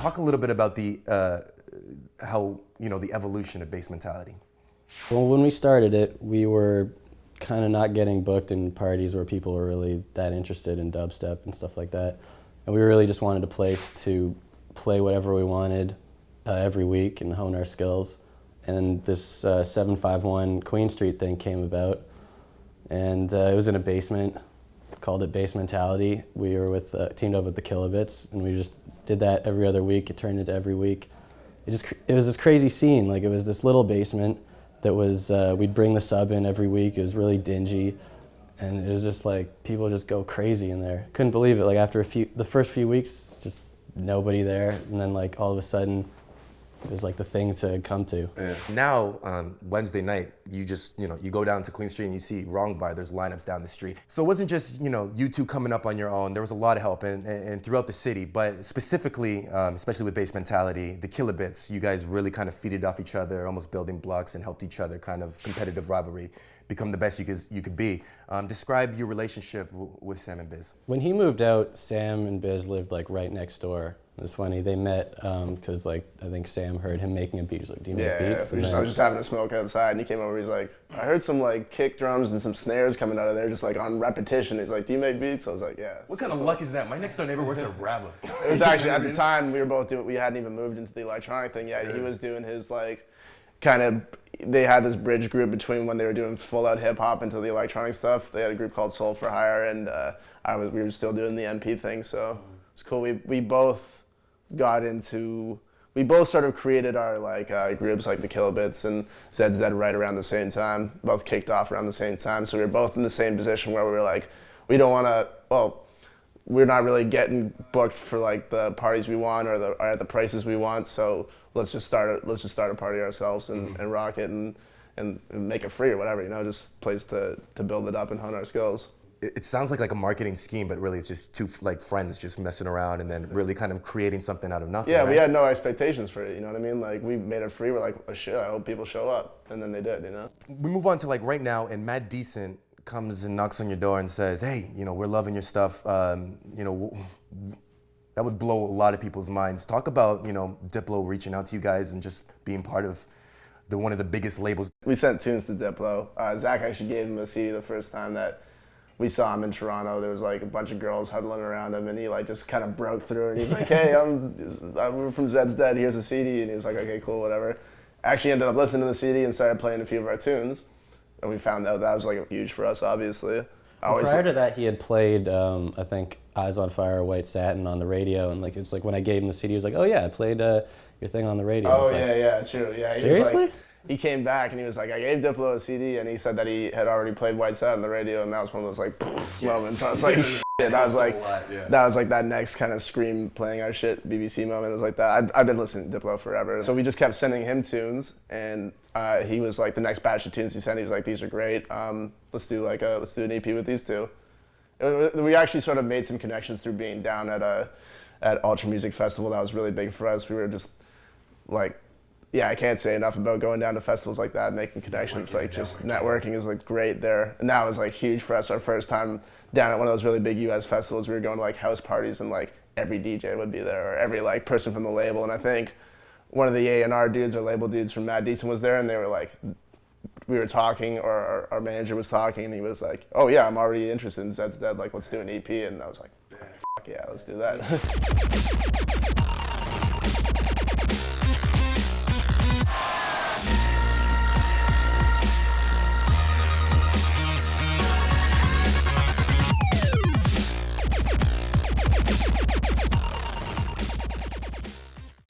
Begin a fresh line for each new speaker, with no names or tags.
Talk a little bit about the how the evolution of bass mentality.
Well, when we started it, we were kind of not getting booked in parties where people were really that interested in dubstep and stuff like that. And we really just wanted a place to play whatever we wanted every week and hone our skills. And this 751 Queen Street thing came about, and it was in a basement. Called it Bass Mentality. We were teamed up with the Kilobits, and we just did that every other week. It turned into every week. It was this crazy scene. Like, it was this little basement that was, we'd bring the sub in every week. It was really dingy, and it was just like, people just go crazy in there. Couldn't believe it. Like, after the first few weeks, just nobody there, and then like all of a sudden, it was like the thing to come to.
Yeah. Now, Wednesday night, you just, you go down to Queen Street and you see Wrong Bar, there's lineups down the street. So it wasn't just, you two coming up on your own. There was a lot of help and throughout the city, but specifically, especially with Bass Mentality, the Kilobits, you guys really kind of feeded off each other, almost building blocks and helped each other, kind of competitive rivalry, become the best you could be. Describe your relationship with Sam and Biz.
When he moved out, Sam and Biz lived like right next door. It was funny, they met because like I think Sam heard him making a beat. He was like, do you make beats?
I was just having a smoke outside and he came over, he's like, I heard some like kick drums and some snares coming out of there just like on repetition. He's like, do you make beats? I was like, yeah.
What kind of luck is that? My next door neighbor works at Rabbit.
It was actually, at the time, we hadn't even moved into the electronic thing yet. He was doing his like, they had this bridge group between when they were doing full out hip hop into the electronic stuff. They had a group called Soul for Hire, and we were still doing the MP thing, so it's cool. We both sort of created our groups like the Kilobits and Zeds Dead right around the same time, both kicked off around the same time. So we were both in the same position where we were like, we're not really getting booked for like the parties we want or at the prices we want. So let's just start a party ourselves and rock it and make it free or whatever, just place to build it up and hone our skills.
It sounds like a marketing scheme, but really it's just two friends just messing around and then really kind of creating something out of nothing.
Yeah,
right?
We had no expectations for it, you know what I mean? Like, we made it free, we're like, oh shit, I hope people show up. And then they did,
We move on to like right now, and Mad Decent comes and knocks on your door and says, hey, we're loving your stuff. That would blow a lot of people's minds. Talk about, Diplo reaching out to you guys and just being part of one of the biggest labels.
We sent tunes to Diplo. Zach actually gave him a CD the first time that we saw him in Toronto. There was like a bunch of girls huddling around him, and he like just kind of broke through, and he's like, hey, we're from Zeds Dead, here's a CD, and he was like, okay, cool, whatever. Actually ended up listening to the CD and started playing a few of our tunes, and we found out that was like huge for us, obviously.
Prior to that, he had played, I think, Eyes on Fire, White Satin on the radio, and like it's like when I gave him the CD, he was like, oh yeah, I played your thing on the radio.
Oh yeah, true, yeah.
Seriously?
He came back and he was like, I gave Diplo a CD, and he said that he had already played White Satin on the radio, and that was one of those like moments. I was like, shit. That was like that next kind of Scream playing our shit BBC moment. It was like that. I've been listening to Diplo forever, so we just kept sending him tunes, and he was like, the next batch of tunes he sent, he was like, these are great. Let's do an EP with these two. We actually sort of made some connections through being down at Ultra Music Festival. That was really big for us. We were just like. Yeah, I can't say enough about going down to festivals like that and making connections. Networking is like great there. And that was like huge for us. Our first time down at one of those really big US festivals, we were going to like house parties and like every DJ would be there or every like person from the label. And I think one of the A&R dudes or label dudes from Mad Decent was there, and they were like, we were talking, or our manager was talking, and he was like, oh yeah, I'm already interested in Zeds Dead, like let's do an EP. And I was like, fuck yeah, let's do that.